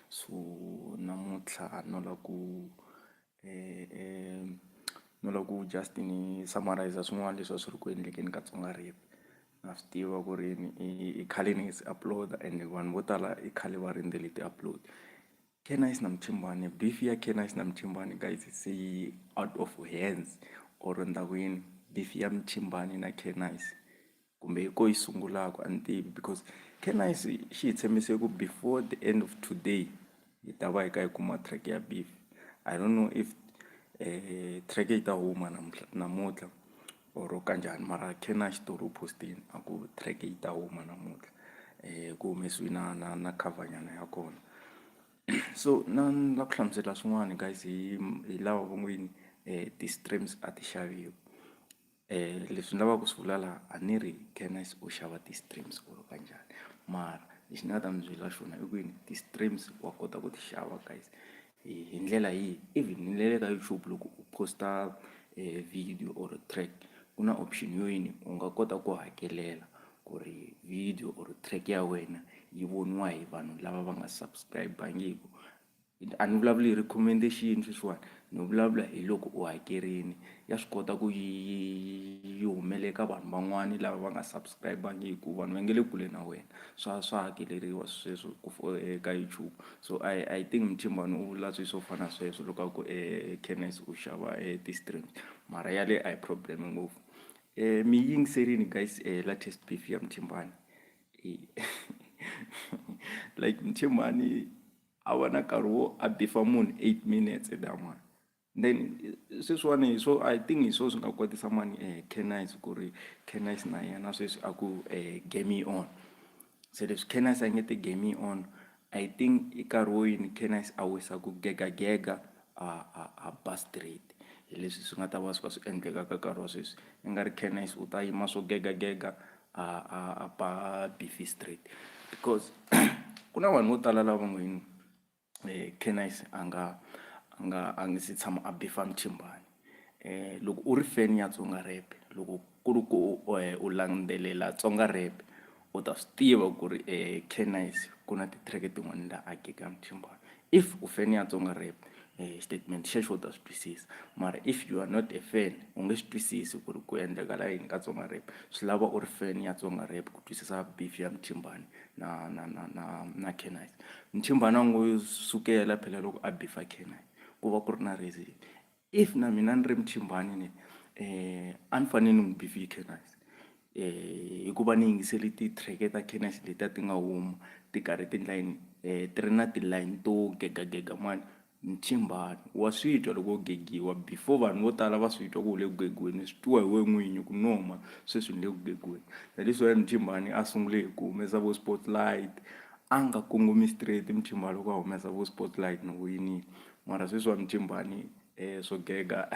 So namuntlha no la ku just ni summarize swin'wana leswi a swi ri ku endlekeni ka Tsonga Rap. Na swi tiva ku ri i khale ni si upload and vanhu vo tala i khale va rindzele ti-upload. K-Nice na Mchimbaani, beef ya K-Nice na Mchimbaani guys se out of hands or ndhawini beef ya Mchimbaani na K-Nice kumbe hi ko yi sungulaka a ni tivi because K-Nice xi hi tshembise ku before the end of today hi ta va hi kha hi kuma track ya beef. I don't know if track yi ta huma namuntlha or kanjhani mara K-Nice xitori u postini a ku track yi ta huma namuntlha ku humesiwe na cover nyana ya kona. So na ni la ku hlamusela swin'wana guys hi lava van'wini ti-streams a ti xaviwi. Leswi ni lavaka ku swi vula laha a ni ri K-Nice u xava ti-streams or kanjhani mara lexi ni nga ta mi byela xona i ku ti-streams wa kota ku ti xava guys hi ndlela yihi even ni le ka YouTube loko u posta video or track ku na option yo yini u nga kota ku hakelela ku ri video or track ya wena yi voniwa hi vanhu lava va nga subscribe-angiki. A ni vulavuli hi recommendation sweswiwani ni vulavula hi loko u hakerini ya swi kota ku yi humele ka vanhu van'wani lava va nga subscribe-angiki vanhu va nge le kule na wena swa hakeleriwa sweswo eka YouTube. So I think Mchimbaani u vula swilo swo fana sweswo loko a ku K-Nice u xava ti-streams mara yale a hi problem ngopfu. Mi yingiserini guys latest beef ya Mchimbaani like Mchimbaani a va na nkarhi wo a beef-a munhu 8 minutes damani then sweswiwani so I think hi swona swi nga kotisa mani K-Nice ku ri K-Nice na yena sweswi a ku game on. Se leswi K-Nice a nge ti game on I think i nkarhi wo yini K-Nice a wisa ku gegagega a ba straight hi leswi swi nga ta va swi kha swi endleka ka nkarhi wa sweswi i nga ri K-Nice u ta yima swo gegagega a ba beef straight because ku na vanhu vo tala lava ngo yini K-Nice a nge se tshama a beef-a Mchimbaani. Loko u ri fan ya Tsonga Rap loko ku ri ku u landzelela Tsonga Rap u ta swi tiva ku ri K-Nice ku na ti-track tin'wana laha a gega Mchimbaani. If u fan ya Tsonga Rap statement xexo u ta swi twisisa mara if you are not a fan u nge swi twisisi ku ri ku endlekala yini ka Tsonga Rap. Swi lava u ri fan ya Tsonga Rap ku twisisa beef ya Mchimbaani na K-Nice. Mchimbaani a ngo sukela phela loko a beef-a K-Nice ku va ku ri na reason. If na mina ni ri Mchimbaani ni a ni fanele ni n'wi beef-i K-Nice hikuva ni yingiseli ti-track ta K-Nice letiya ti nga huma ti karhi ti-line ti ri na ti-line to gegagega mani Mchimbaani wa swi twa loko u gegiwa before vanhu vo tala va swi twa ku u le ku gegiweni swi twiwa hi wena n'winyi ku noma sweswi ni le ku gegiweni. That is why Mchimbaani a sungule hi ku humesa vo Spotlight a nga kongomi straight Mchimbaani loko a humesa vo Spotlight ni winile mara sweswi wa Mchimbaani swo gega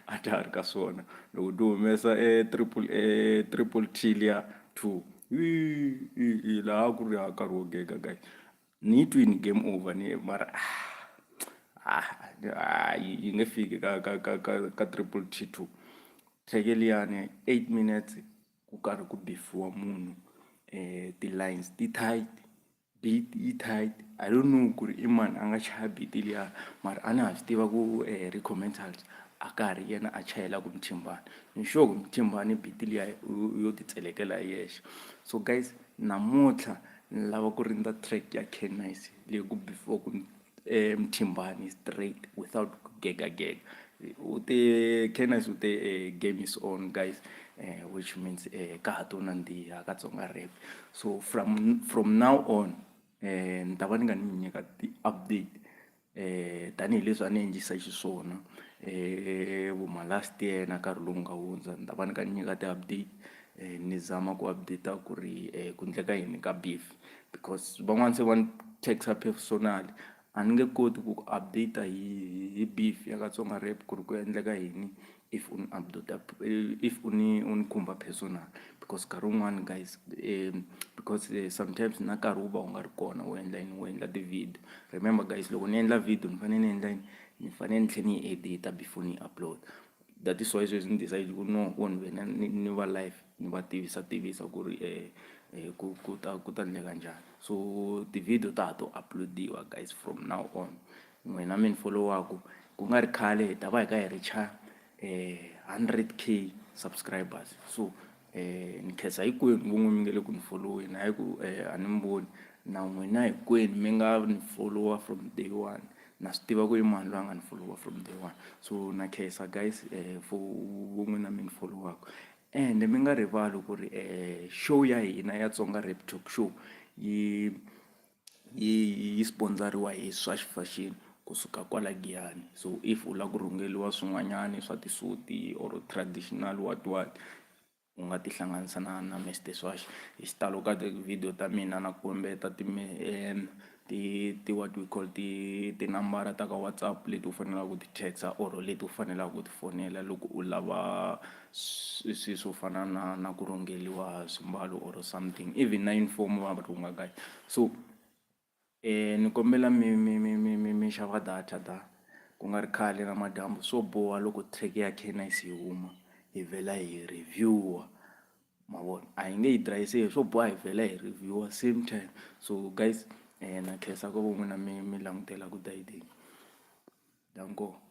a ta ha ri ka swona loko ti humesa triple T liya 2 laha ku ri nkarhi wo gega guys ni yi twini game over ni mara yi nge fiki ka triple T2 track liyani 8 minutes ku karhi ku beef-iwa munhu ti-lines ti tight beat yi tight I don't know ku ri i mani a nga chaya beat liya mara a ni ha swi tiva ku Rico-Mentals a karhi yena a chayela ku Mchimbaani ni sure ku Mchimbaani beat liya yo ti tselekela hi yexe. So guys namuntlha ni lava ku rindza track ya K-Nice leyi ku beef-iwa ku Mchimbaani straight without gegagega. K-Nice u te game is on guys which means ka ha to nandziha ka Tsonga Rap. So from now on ni ta va ni nga ni nyika ti-update tanihileswi a ni endlisa xiswona vuma last year na nkarhi lowu nga hundza ni ta va ni nga ni nyika ti-update ni zama ku update ku ri ku endleka yini ka beef because van'wana se va ni text personal a ni nge koti ku update hi beef ya ka Tsonga Rap ku ri ku endleka yini if u ni update if u ni khumba personal because nkarhi wun'wani guys because sometimes na nkarhi wu va u nga ri kona u endla yini u endla ti-video. Remember guys loko ni endla video ni fanele ni endla yini ni fanele ni tlhela ni edita before ni upload. That is why sweswi ni decide ku no ku ni va live ni va tivisa ku ri ku ta endleka njhani. So ti-video ta ha to uploadiwa guys from now on. N'wina mi ni folowaku ku nga ri khale hi ta va hi kha hi reach 100K subscribers. So ni khensa hinkwenu vun'we mi nga le ku ni foloweni, hayi ku a ni mi voni. Na n'wina hinkwenu mi nga ni followa from day one, na swi tiva ku i mani loyi a nga ni followa from day one. So na khensa guys for vun'we na mi ni folowaku. And mi nga rivali ku ri show ya hina ya Tsonga Rap Talk Show yi sponsoriwa hi swa xifashini kusuka kwala Giyani. So if u lava ku rhungeriwa swin'wanyani swa ti-suit or traditional what u nga tihlanganisa na Mr Swash. Hi xitalo ka ti-video ta mina na kombeta ti what we call tinambara ta ka WhatsApp leti u fanelaka ku ti text or leti u fanelaka ku ti fonela loko u lava swilo swo fana na ku rhungeriwa swimbalo or something, even na uniform va rhunga guys. So ni kombela mi xava data ku nga ri khale na madyambu swo boha loko track ya Cannice yi huma hi vhela hi review ma vona, a hi nge yi dryiseli, swo boha hi vhela hi review same time. So guys na khensa ku vun'we na mi langutela ku ta yi danko.